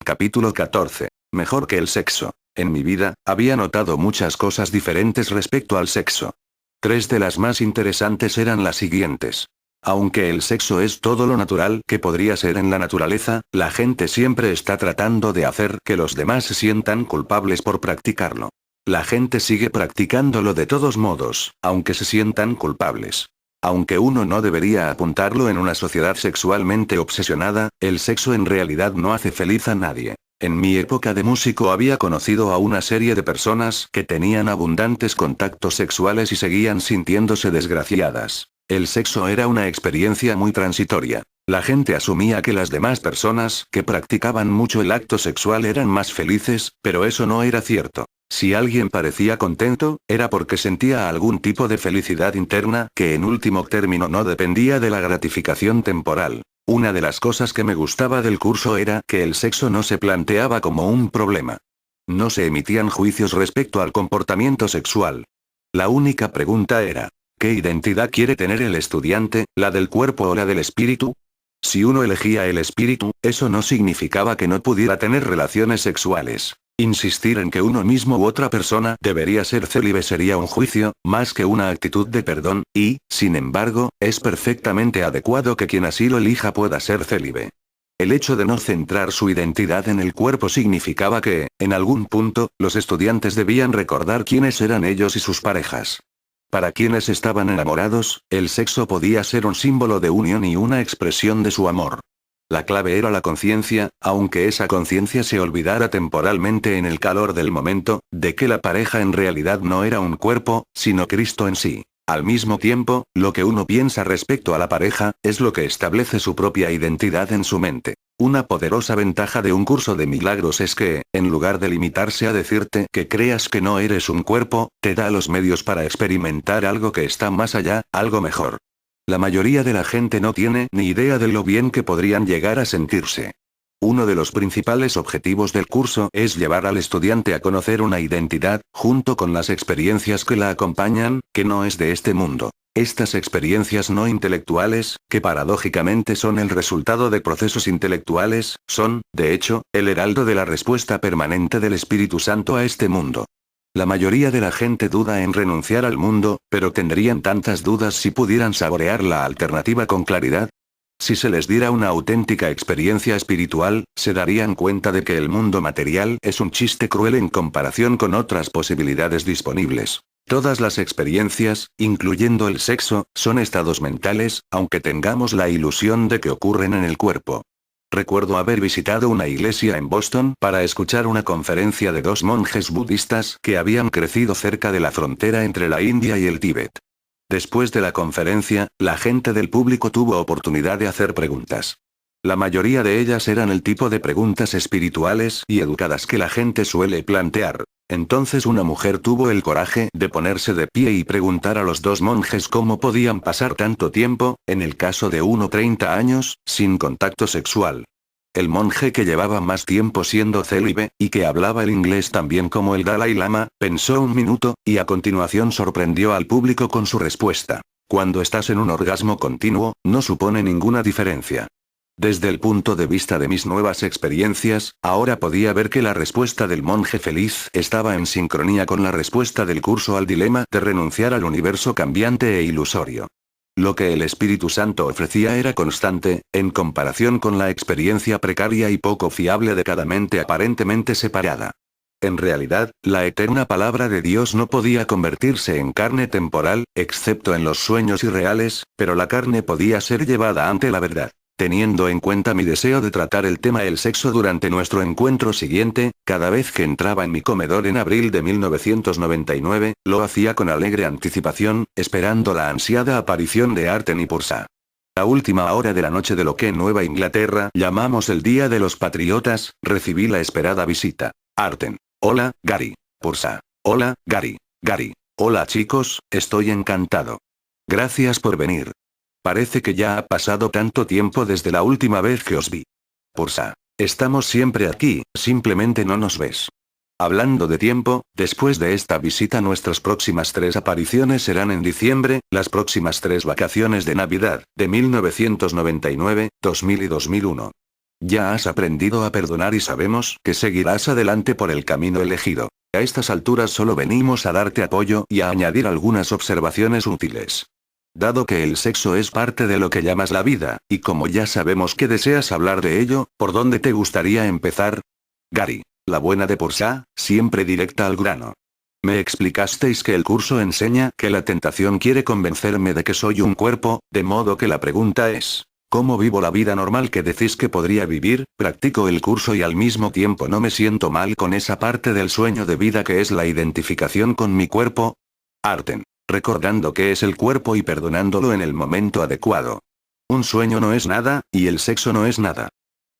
Capítulo 14. Mejor que el sexo. En mi vida, había notado muchas cosas diferentes respecto al sexo. Tres de las más interesantes eran las siguientes. Aunque el sexo es todo lo natural que podría ser en la naturaleza, la gente siempre está tratando de hacer que los demás se sientan culpables por practicarlo. La gente sigue practicándolo de todos modos, aunque se sientan culpables. Aunque uno no debería apuntarlo en una sociedad sexualmente obsesionada, el sexo en realidad no hace feliz a nadie. En mi época de músico había conocido a una serie de personas que tenían abundantes contactos sexuales y seguían sintiéndose desgraciadas. El sexo era una experiencia muy transitoria. La gente asumía que las demás personas que practicaban mucho el acto sexual eran más felices, pero eso no era cierto. Si alguien parecía contento, era porque sentía algún tipo de felicidad interna que en último término no dependía de la gratificación temporal. Una de las cosas que me gustaba del curso era que el sexo no se planteaba como un problema. No se emitían juicios respecto al comportamiento sexual. La única pregunta era, ¿qué identidad quiere tener el estudiante, la del cuerpo o la del espíritu? Si uno elegía el espíritu, eso no significaba que no pudiera tener relaciones sexuales. Insistir en que uno mismo u otra persona debería ser célibe sería un juicio, más que una actitud de perdón, y, sin embargo, es perfectamente adecuado que quien así lo elija pueda ser célibe. El hecho de no centrar su identidad en el cuerpo significaba que, en algún punto, los estudiantes debían recordar quiénes eran ellos y sus parejas. Para quienes estaban enamorados, el sexo podía ser un símbolo de unión y una expresión de su amor. La clave era la conciencia, aunque esa conciencia se olvidara temporalmente en el calor del momento, de que la pareja en realidad no era un cuerpo, sino Cristo en sí. Al mismo tiempo, lo que uno piensa respecto a la pareja, es lo que establece su propia identidad en su mente. Una poderosa ventaja de un curso de milagros es que, en lugar de limitarse a decirte que creas que no eres un cuerpo, te da los medios para experimentar algo que está más allá, algo mejor. La mayoría de la gente no tiene ni idea de lo bien que podrían llegar a sentirse. Uno de los principales objetivos del curso es llevar al estudiante a conocer una identidad, junto con las experiencias que la acompañan, que no es de este mundo. Estas experiencias no intelectuales, que paradójicamente son el resultado de procesos intelectuales, son, de hecho, el heraldo de la respuesta permanente del Espíritu Santo a este mundo. La mayoría de la gente duda en renunciar al mundo, pero tendrían tantas dudas si pudieran saborear la alternativa con claridad. Si se les diera una auténtica experiencia espiritual, se darían cuenta de que el mundo material es un chiste cruel en comparación con otras posibilidades disponibles. Todas las experiencias, incluyendo el sexo, son estados mentales, aunque tengamos la ilusión de que ocurren en el cuerpo. Recuerdo haber visitado una iglesia en Boston para escuchar una conferencia de dos monjes budistas que habían crecido cerca de la frontera entre la India y el Tíbet. Después de la conferencia, la gente del público tuvo oportunidad de hacer preguntas. La mayoría de ellas eran el tipo de preguntas espirituales y educadas que la gente suele plantear. Entonces una mujer tuvo el coraje de ponerse de pie y preguntar a los dos monjes cómo podían pasar tanto tiempo, en el caso de uno 30 años, sin contacto sexual. El monje que llevaba más tiempo siendo célibe, y que hablaba el inglés tan bien como el Dalai Lama, pensó un minuto, y a continuación sorprendió al público con su respuesta. Cuando estás en un orgasmo continuo, no supone ninguna diferencia. Desde el punto de vista de mis nuevas experiencias, ahora podía ver que la respuesta del monje feliz estaba en sincronía con la respuesta del curso al dilema de renunciar al universo cambiante e ilusorio. Lo que el Espíritu Santo ofrecía era constante, en comparación con la experiencia precaria y poco fiable de cada mente aparentemente separada. En realidad, la eterna palabra de Dios no podía convertirse en carne temporal, excepto en los sueños irreales, pero la carne podía ser llevada ante la verdad. Teniendo en cuenta mi deseo de tratar el tema el sexo durante nuestro encuentro siguiente, cada vez que entraba en mi comedor en abril de 1999, lo hacía con alegre anticipación, esperando la ansiada aparición de Arten y Pursa. A última hora de la noche de lo que en Nueva Inglaterra llamamos el Día de los Patriotas, recibí la esperada visita. Arten. Hola, Gary. Pursa. Hola, Gary. Gary. Hola chicos, estoy encantado. Gracias por venir. Parece que ya ha pasado tanto tiempo desde la última vez que os vi. Pursa. Estamos siempre aquí, simplemente no nos ves. Hablando de tiempo, después de esta visita nuestras próximas 3 apariciones serán en diciembre, las próximas 3 vacaciones de Navidad, de 1999, 2000 y 2001. Ya has aprendido a perdonar y sabemos que seguirás adelante por el camino elegido. A estas alturas solo venimos a darte apoyo y a añadir algunas observaciones útiles. Dado que el sexo es parte de lo que llamas la vida, y como ya sabemos que deseas hablar de ello, ¿por dónde te gustaría empezar? Gary, la buena de Portia, siempre directa al grano. Me explicasteis que el curso enseña que la tentación quiere convencerme de que soy un cuerpo, de modo que la pregunta es, ¿cómo vivo la vida normal que decís que podría vivir? Practico el curso y al mismo tiempo no me siento mal con esa parte del sueño de vida que es la identificación con mi cuerpo. Arten, recordando qué es el cuerpo y perdonándolo en el momento adecuado. Un sueño no es nada, y el sexo no es nada.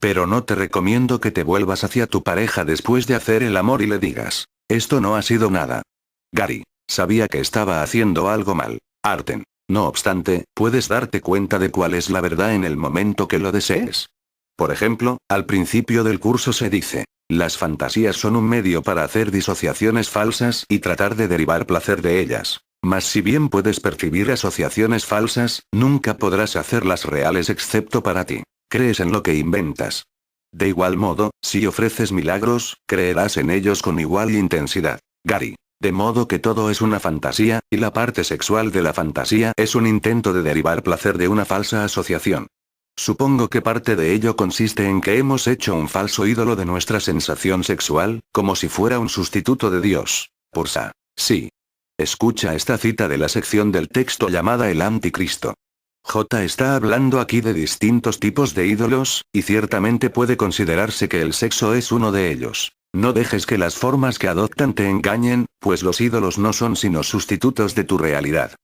Pero no te recomiendo que te vuelvas hacia tu pareja después de hacer el amor y le digas, esto no ha sido nada. Gary, sabía que estaba haciendo algo mal. Arten, no obstante, puedes darte cuenta de cuál es la verdad en el momento que lo desees. Por ejemplo, al principio del curso se dice, las fantasías son un medio para hacer disociaciones falsas y tratar de derivar placer de ellas. Mas si bien puedes percibir asociaciones falsas, nunca podrás hacerlas reales excepto para ti. Crees en lo que inventas. De igual modo, si ofreces milagros, creerás en ellos con igual intensidad. Gary. De modo que todo es una fantasía, y la parte sexual de la fantasía es un intento de derivar placer de una falsa asociación. Supongo que parte de ello consiste en que hemos hecho un falso ídolo de nuestra sensación sexual, como si fuera un sustituto de Dios. Portia. Sí. Escucha esta cita de la sección del texto llamada El Anticristo. J está hablando aquí de distintos tipos de ídolos, y ciertamente puede considerarse que el sexo es uno de ellos. No dejes que las formas que adoptan te engañen, pues los ídolos no son sino sustitutos de tu realidad.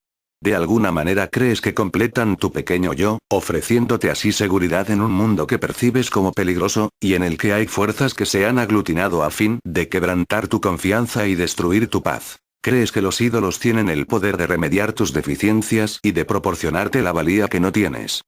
De alguna manera crees que completan tu pequeño yo, ofreciéndote así seguridad en un mundo que percibes como peligroso, y en el que hay fuerzas que se han aglutinado a fin de quebrantar tu confianza y destruir tu paz. Crees que los ídolos tienen el poder de remediar tus deficiencias y de proporcionarte la valía que no tienes.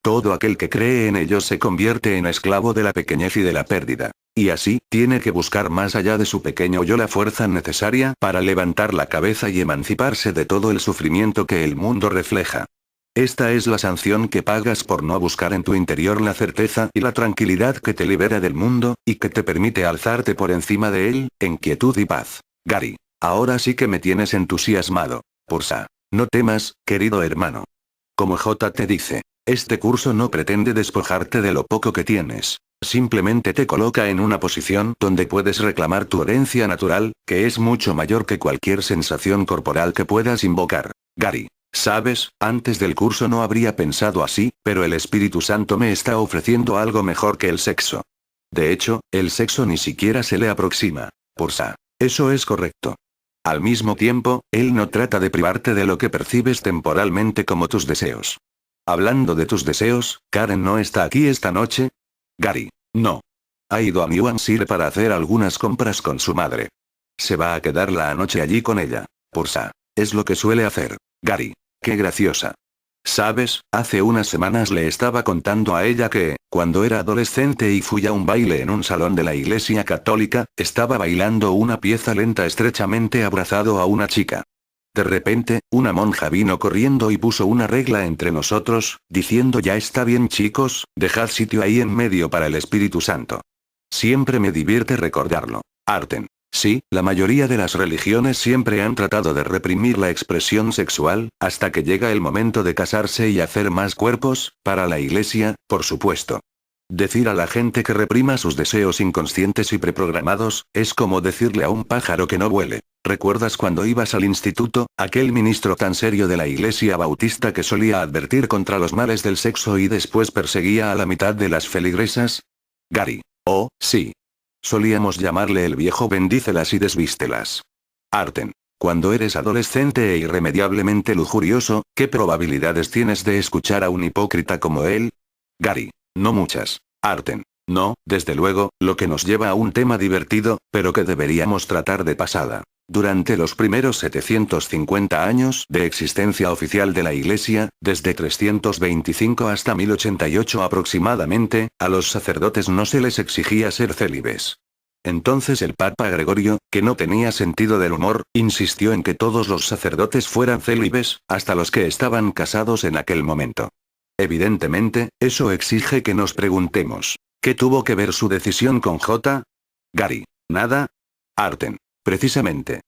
Todo aquel que cree en ellos se convierte en esclavo de la pequeñez y de la pérdida. Y así, tiene que buscar más allá de su pequeño yo la fuerza necesaria para levantar la cabeza y emanciparse de todo el sufrimiento que el mundo refleja. Esta es la sanción que pagas por no buscar en tu interior la certeza y la tranquilidad que te libera del mundo, y que te permite alzarte por encima de él, en quietud y paz. Gary. Ahora sí que me tienes entusiasmado. Portia. No temas, querido hermano. Como J te dice, este curso no pretende despojarte de lo poco que tienes. Simplemente te coloca en una posición donde puedes reclamar tu herencia natural, que es mucho mayor que cualquier sensación corporal que puedas invocar. Gary. Sabes, antes del curso no habría pensado así, pero el Espíritu Santo me está ofreciendo algo mejor que el sexo. De hecho, el sexo ni siquiera se le aproxima. Portia. Eso es correcto. Al mismo tiempo, él no trata de privarte de lo que percibes temporalmente como tus deseos. Hablando de tus deseos, ¿Karen no está aquí esta noche? Gary. No. Ha ido a Mewhansire para hacer algunas compras con su madre. Se va a quedar la noche allí con ella. Portia. Es lo que suele hacer. Gary. Qué graciosa. Sabes, hace unas semanas le estaba contando a ella que, cuando era adolescente y fui a un baile en un salón de la iglesia católica, estaba bailando una pieza lenta estrechamente abrazado a una chica. De repente, una monja vino corriendo y puso una regla entre nosotros, diciendo ya está bien chicos, dejad sitio ahí en medio para el Espíritu Santo. Siempre me divierte recordarlo. Arten. Sí, la mayoría de las religiones siempre han tratado de reprimir la expresión sexual, hasta que llega el momento de casarse y hacer más cuerpos, para la iglesia, por supuesto. Decir a la gente que reprima sus deseos inconscientes y preprogramados, es como decirle a un pájaro que no vuele. ¿Recuerdas cuando ibas al instituto, aquel ministro tan serio de la iglesia bautista que solía advertir contra los males del sexo y después perseguía a la mitad de las feligresas? Gary. Oh, sí. Solíamos llamarle el viejo bendícelas y desvístelas. Arten. Cuando eres adolescente e irremediablemente lujurioso, ¿qué probabilidades tienes de escuchar a un hipócrita como él? Gary. No muchas. Arten. No, desde luego, lo que nos lleva a un tema divertido, pero que deberíamos tratar de pasada. Durante los primeros 750 años de existencia oficial de la Iglesia, desde 325 hasta 1088 aproximadamente, a los sacerdotes no se les exigía ser célibes. Entonces el Papa Gregorio, que no tenía sentido del humor, insistió en que todos los sacerdotes fueran célibes, hasta los que estaban casados en aquel momento. Evidentemente, eso exige que nos preguntemos, ¿Qué tuvo que ver su decisión con J? Gary. Nada. Arten. Precisamente.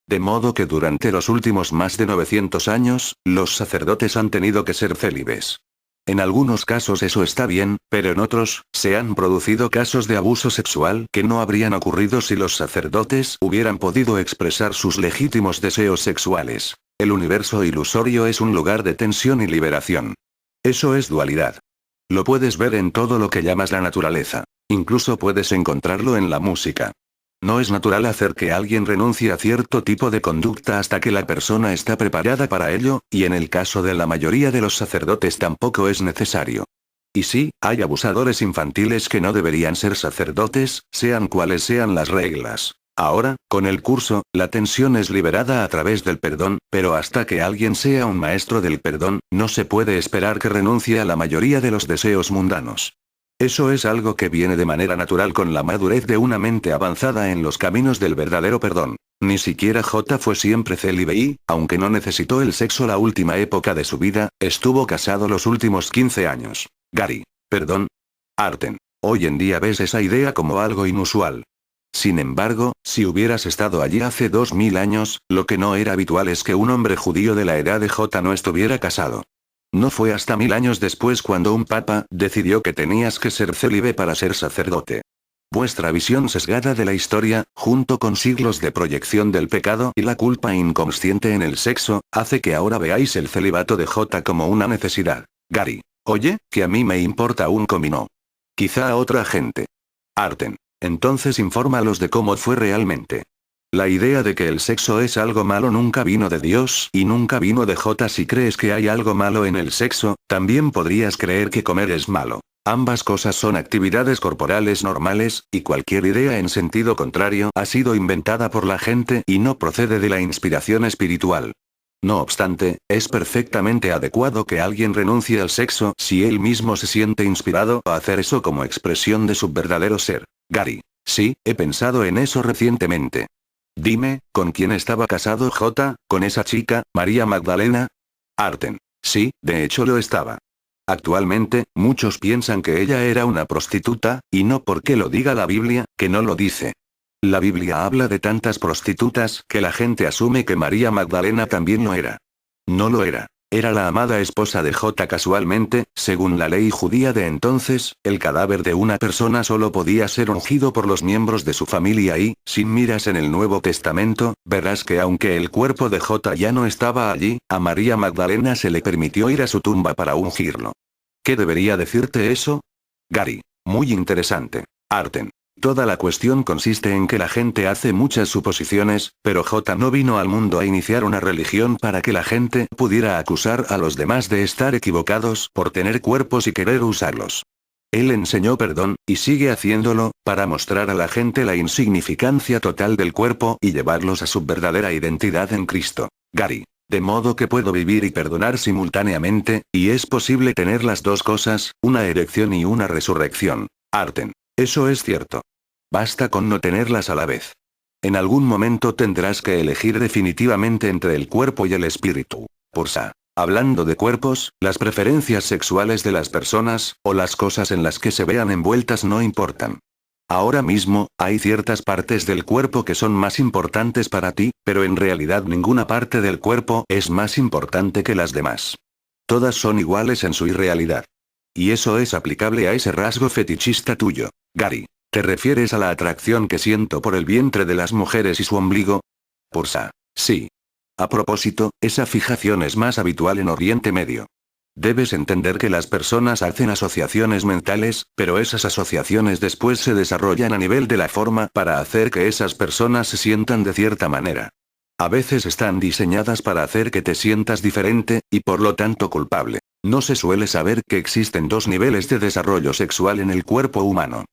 De modo que durante los últimos más de 900 años, los sacerdotes han tenido que ser célibes. En algunos casos eso está bien, pero en otros, se han producido casos de abuso sexual que no habrían ocurrido si los sacerdotes hubieran podido expresar sus legítimos deseos sexuales. El universo ilusorio es un lugar de tensión y liberación. Eso es dualidad. Lo puedes ver en todo lo que llamas la naturaleza. Incluso puedes encontrarlo en la música. No es natural hacer que alguien renuncie a cierto tipo de conducta hasta que la persona está preparada para ello, y en el caso de la mayoría de los sacerdotes tampoco es necesario. Y sí, hay abusadores infantiles que no deberían ser sacerdotes, sean cuales sean las reglas. Ahora, con el curso, la tensión es liberada a través del perdón, pero hasta que alguien sea un maestro del perdón, no se puede esperar que renuncie a la mayoría de los deseos mundanos. Eso es algo que viene de manera natural con la madurez de una mente avanzada en los caminos del verdadero perdón. Ni siquiera J fue siempre célibe y, aunque no necesitó el sexo la última época de su vida, estuvo casado los últimos 15 años. Gary. Perdón. Arten. Hoy en día ves esa idea como algo inusual. Sin embargo, si hubieras estado allí hace 2000 años, lo que no era habitual es que un hombre judío de la edad de J no estuviera casado. No fue hasta 1000 años después cuando un papa decidió que tenías que ser célibe para ser sacerdote. Vuestra visión sesgada de la historia, junto con siglos de proyección del pecado y la culpa inconsciente en el sexo, hace que ahora veáis el celibato de J como una necesidad. Gary. Oye, que a mí me importa un comino. Quizá a otra gente. Arten. Entonces infórmalos de cómo fue realmente. La idea de que el sexo es algo malo nunca vino de Dios y nunca vino de J. Si crees que hay algo malo en el sexo, también podrías creer que comer es malo. Ambas cosas son actividades corporales normales, y cualquier idea en sentido contrario ha sido inventada por la gente y no procede de la inspiración espiritual. No obstante, es perfectamente adecuado que alguien renuncie al sexo si él mismo se siente inspirado a hacer eso como expresión de su verdadero ser. Gary. Sí, he pensado en eso recientemente. Dime, ¿con quién estaba casado J? ¿Con esa chica, María Magdalena? Arten. Sí, de hecho lo estaba. Actualmente, muchos piensan que ella era una prostituta, y no porque lo diga la Biblia, que no lo dice. La Biblia habla de tantas prostitutas que la gente asume que María Magdalena también lo era. No lo era. Era la amada esposa de J. Casualmente, según la ley judía de entonces, el cadáver de una persona solo podía ser ungido por los miembros de su familia y, si miras en el Nuevo Testamento, verás que aunque el cuerpo de J. ya no estaba allí, a María Magdalena se le permitió ir a su tumba para ungirlo. ¿Qué debería decirte eso? Gary. Muy interesante. Arten. Toda la cuestión consiste en que la gente hace muchas suposiciones, pero J no vino al mundo a iniciar una religión para que la gente pudiera acusar a los demás de estar equivocados por tener cuerpos y querer usarlos. Él enseñó perdón, y sigue haciéndolo, para mostrar a la gente la insignificancia total del cuerpo y llevarlos a su verdadera identidad en Cristo. Gary. De modo que puedo vivir y perdonar simultáneamente, y es posible tener las dos cosas, una erección y una resurrección. Arten. Eso es cierto. Basta con no tenerlas a la vez. En algún momento tendrás que elegir definitivamente entre el cuerpo y el espíritu. Hablando de cuerpos, las preferencias sexuales de las personas, o las cosas en las que se vean envueltas no importan. Ahora mismo, hay ciertas partes del cuerpo que son más importantes para ti, pero en realidad ninguna parte del cuerpo es más importante que las demás. Todas son iguales en su irrealidad. Y eso es aplicable a ese rasgo fetichista tuyo. Gary. ¿Te refieres a la atracción que siento por el vientre de las mujeres y su ombligo? Sí. A propósito, esa fijación es más habitual en Oriente Medio. Debes entender que las personas hacen asociaciones mentales, pero esas asociaciones después se desarrollan a nivel de la forma para hacer que esas personas se sientan de cierta manera. A veces están diseñadas para hacer que te sientas diferente, y por lo tanto culpable. No se suele saber que existen dos niveles de desarrollo sexual en el cuerpo humano.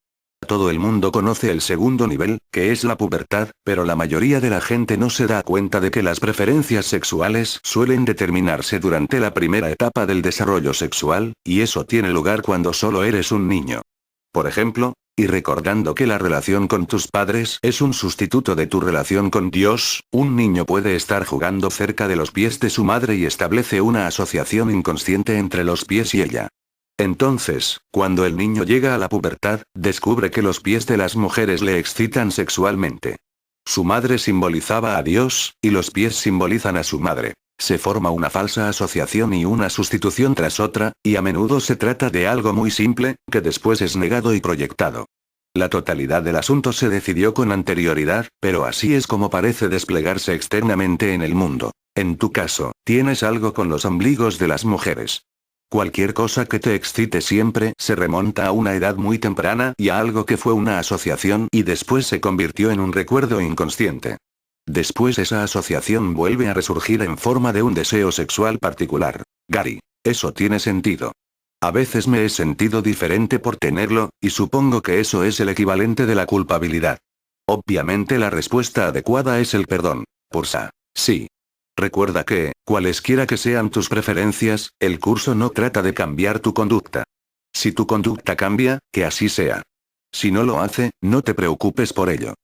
Todo el mundo conoce el segundo nivel, que es la pubertad, pero la mayoría de la gente no se da cuenta de que las preferencias sexuales suelen determinarse durante la primera etapa del desarrollo sexual, y eso tiene lugar cuando solo eres un niño. Por ejemplo, y recordando que la relación con tus padres es un sustituto de tu relación con Dios, un niño puede estar jugando cerca de los pies de su madre y establece una asociación inconsciente entre los pies y ella. Entonces, cuando el niño llega a la pubertad, descubre que los pies de las mujeres le excitan sexualmente. Su madre simbolizaba a Dios, y los pies simbolizan a su madre. Se forma una falsa asociación y una sustitución tras otra, y a menudo se trata de algo muy simple, que después es negado y proyectado. La totalidad del asunto se decidió con anterioridad, pero así es como parece desplegarse externamente en el mundo. En tu caso, tienes algo con los ombligos de las mujeres. Cualquier cosa que te excite siempre se remonta a una edad muy temprana y a algo que fue una asociación y después se convirtió en un recuerdo inconsciente. Después esa asociación vuelve a resurgir en forma de un deseo sexual particular. Gary, eso tiene sentido. A veces me he sentido diferente por tenerlo, y supongo que eso es el equivalente de la culpabilidad. Obviamente la respuesta adecuada es el perdón. Pursa. Sí. Recuerda que, cualesquiera que sean tus preferencias, el curso no trata de cambiar tu conducta. Si tu conducta cambia, que así sea. Si no lo hace, no te preocupes por ello.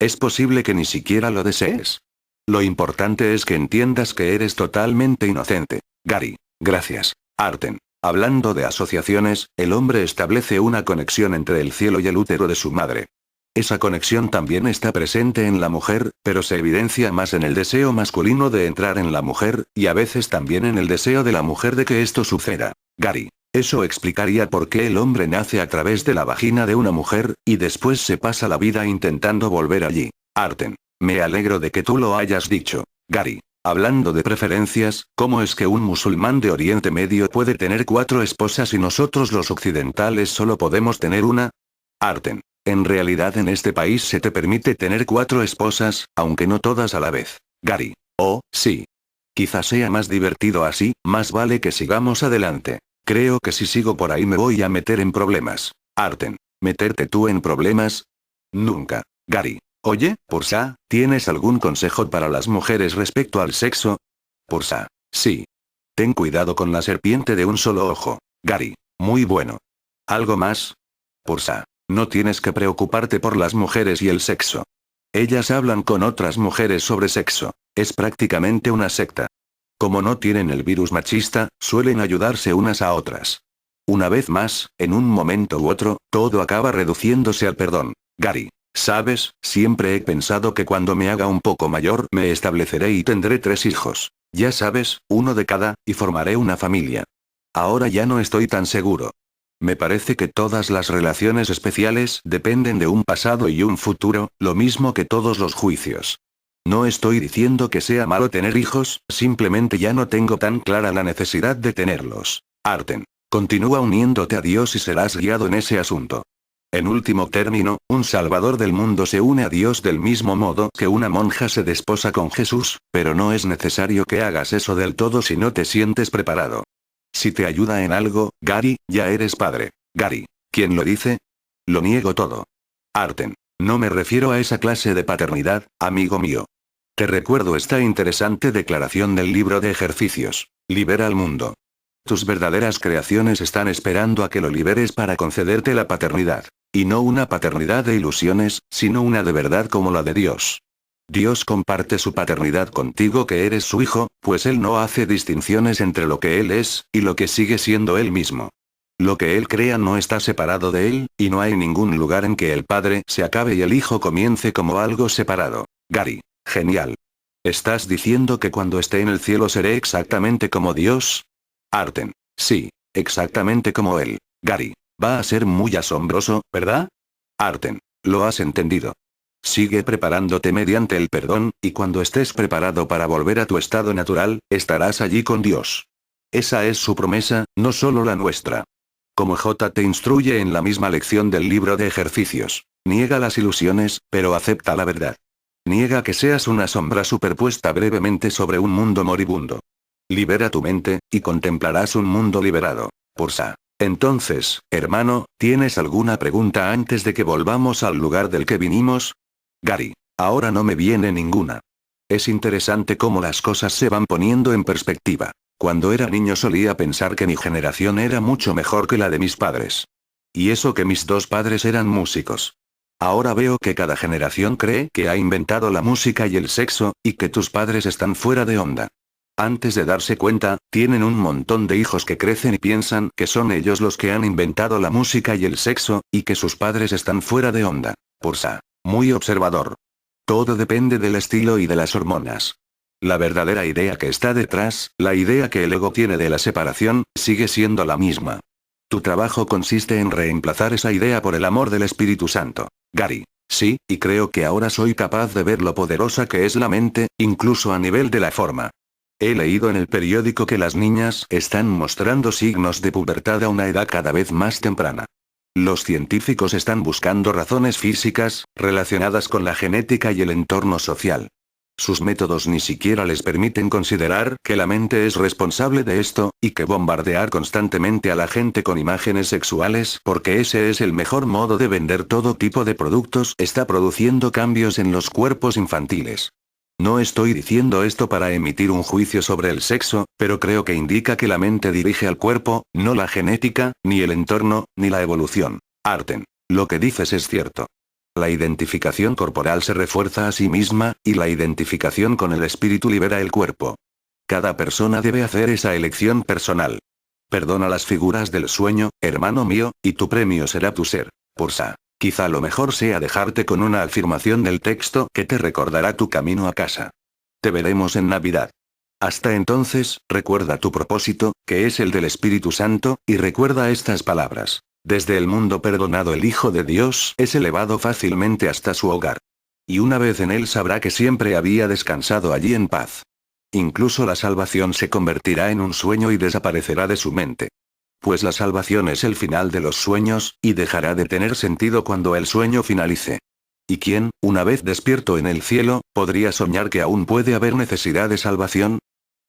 Es posible que ni siquiera lo desees. Lo importante es que entiendas que eres totalmente inocente. Gary. Gracias, Arten. Hablando de asociaciones, el hombre establece una conexión entre el cielo y el útero de su madre. Esa conexión también está presente en la mujer, pero se evidencia más en el deseo masculino de entrar en la mujer, y a veces también en el deseo de la mujer de que esto suceda. Gary. Eso explicaría por qué el hombre nace a través de la vagina de una mujer, y después se pasa la vida intentando volver allí. Arten. Me alegro de que tú lo hayas dicho. Gary. Hablando de preferencias, ¿cómo es que un musulmán de Oriente Medio puede tener 4 esposas y nosotros los occidentales solo podemos tener una? Arten. En realidad en este país se te permite tener 4 esposas, aunque no todas a la vez. Gary. Oh, sí. Quizás sea más divertido así, más vale que sigamos adelante. Creo que si sigo por ahí me voy a meter en problemas. Arten. ¿Meterte tú en problemas? Nunca. Gary. Oye, Pursa, ¿tienes algún consejo para las mujeres respecto al sexo? Pursa. Sí. Ten cuidado con la serpiente de un solo ojo. Gary. Muy bueno. ¿Algo más? Pursa. No tienes que preocuparte por las mujeres y el sexo. Ellas hablan con otras mujeres sobre sexo. Es prácticamente una secta. Como no tienen el virus machista, suelen ayudarse unas a otras. Una vez más, en un momento u otro, todo acaba reduciéndose al perdón. Gary. Sabes, siempre he pensado que cuando me haga un poco mayor me estableceré y tendré 3 hijos. Ya sabes, uno de cada, y formaré una familia. Ahora ya no estoy tan seguro. Me parece que todas las relaciones especiales dependen de un pasado y un futuro, lo mismo que todos los juicios. No estoy diciendo que sea malo tener hijos, simplemente ya no tengo tan clara la necesidad de tenerlos. Arten. Continúa uniéndote a Dios y serás guiado en ese asunto. En último término, un salvador del mundo se une a Dios del mismo modo que una monja se desposa con Jesús, pero no es necesario que hagas eso del todo si no te sientes preparado. Si te ayuda en algo, Gary, ya eres padre. Gary. ¿Quién lo dice? Lo niego todo. Arten. No me refiero a esa clase de paternidad, amigo mío. Te recuerdo esta interesante declaración del libro de ejercicios. Libera al mundo. Tus verdaderas creaciones están esperando a que lo liberes para concederte la paternidad. Y no una paternidad de ilusiones, sino una de verdad como la de Dios. Dios comparte su paternidad contigo que eres su hijo, pues Él no hace distinciones entre lo que Él es, y lo que sigue siendo Él mismo. Lo que Él crea no está separado de Él, y no hay ningún lugar en que el Padre se acabe y el Hijo comience como algo separado. Gary. Genial. ¿Estás diciendo que cuando esté en el cielo seré exactamente como Dios? Arten. Sí, exactamente como Él. Gary. Va a ser muy asombroso, ¿verdad? Arten. Lo has entendido. Sigue preparándote mediante el perdón, y cuando estés preparado para volver a tu estado natural, estarás allí con Dios. Esa es su promesa, no solo la nuestra. Como J te instruye en la misma lección del libro de ejercicios. Niega las ilusiones, pero acepta la verdad. Niega que seas una sombra superpuesta brevemente sobre un mundo moribundo. Libera tu mente, y contemplarás un mundo liberado. Pursa. Entonces, hermano, ¿tienes alguna pregunta antes de que volvamos al lugar del que vinimos? Gary. Ahora no me viene ninguna. Es interesante cómo las cosas se van poniendo en perspectiva. Cuando era niño solía pensar que mi generación era mucho mejor que la de mis padres. Y eso que mis 2 padres eran músicos. Ahora veo que cada generación cree que ha inventado la música y el sexo, y que tus padres están fuera de onda. Antes de darse cuenta, tienen un montón de hijos que crecen y piensan que son ellos los que han inventado la música y el sexo, y que sus padres están fuera de onda. Pursa. Muy observador. Todo depende del estilo y de las hormonas. La verdadera idea que está detrás, la idea que el ego tiene de la separación, sigue siendo la misma. Tu trabajo consiste en reemplazar esa idea por el amor del Espíritu Santo. Gary. Sí, y creo que ahora soy capaz de ver lo poderosa que es la mente, incluso a nivel de la forma. He leído en el periódico que las niñas están mostrando signos de pubertad a una edad cada vez más temprana. Los científicos están buscando razones físicas, relacionadas con la genética y el entorno social. Sus métodos ni siquiera les permiten considerar que la mente es responsable de esto, y que bombardear constantemente a la gente con imágenes sexuales porque ese es el mejor modo de vender todo tipo de productos está produciendo cambios en los cuerpos infantiles. No estoy diciendo esto para emitir un juicio sobre el sexo, pero creo que indica que la mente dirige al cuerpo, no la genética, ni el entorno, ni la evolución. Arten. Lo que dices es cierto. La identificación corporal se refuerza a sí misma, y la identificación con el espíritu libera el cuerpo. Cada persona debe hacer esa elección personal. Perdona las figuras del sueño, hermano mío, y tu premio será tu ser. Pursa. Quizá lo mejor sea dejarte con una afirmación del texto que te recordará tu camino a casa. Te veremos en Navidad. Hasta entonces, recuerda tu propósito, que es el del Espíritu Santo, y recuerda estas palabras. Desde el mundo perdonado el Hijo de Dios es elevado fácilmente hasta su hogar. Y una vez en él sabrá que siempre había descansado allí en paz. Incluso la salvación se convertirá en un sueño y desaparecerá de su mente. Pues la salvación es el final de los sueños, y dejará de tener sentido cuando el sueño finalice. ¿Y quién, una vez despierto en el cielo, podría soñar que aún puede haber necesidad de salvación?